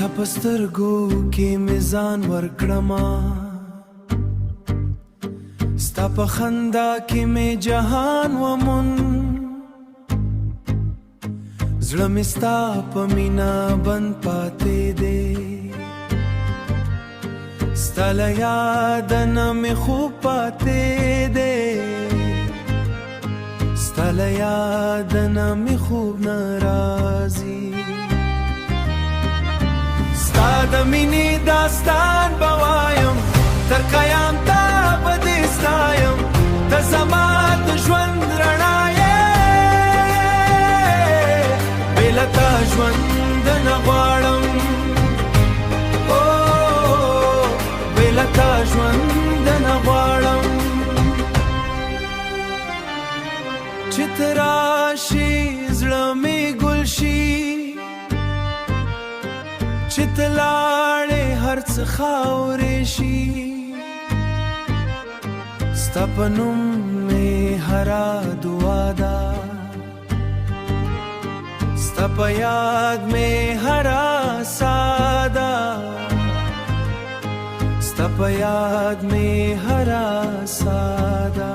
ستا په سترګو کې مې ځان ورکړما ستا په خندا کې مې جهان ومون زړه مې ستا په مینا بند پاتې دی ستا له یاده نه مې خوب پاتې دی ستا له یاده نه مې خوب نه راځي ستا د مینې داستان به وایم تر قیام تا به دې ستایم ته زما د ژوند رڼا یې بې له تا ژوند نه غواړم بې له تا ژوند نه غواړم چې ته راشې زړه مې ګل شي چې ته لاړې هر څه خاورې شي ستا په نوم مې هره دعا ده ستا په یاد مې هره ساه ده ستا په یاد مې هره ساه ده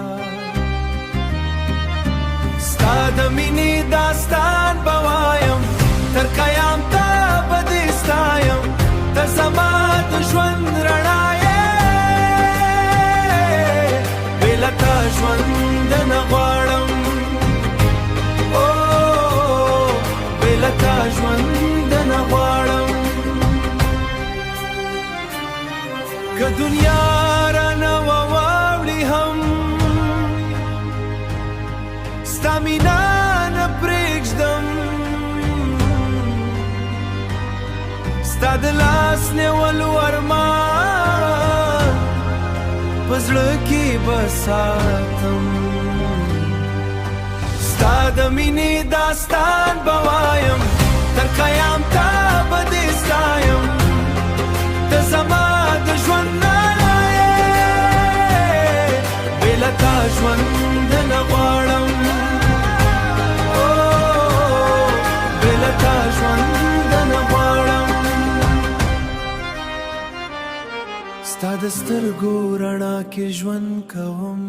ستا د مینې داستان به وایم تر قیام تا به دې ستایم ته زما د ژوند رڼا یې بې له تا ژوند نه غواړم بې له تا ژوند نه غواړم که دنیا رانه واوړي هم ستا مینا نه پرېږدم ستا د لاس نیولو ارمان په زړه کې به ساتم ستا د مینې داستان به وایم تر قیام تا به دې ستایم ته زما د ژوند رڼا یې بې له تا ژوند نه غواړم بې له تا ژوند نه غواړم ستا د سترګو رڼا کې ژوند کوم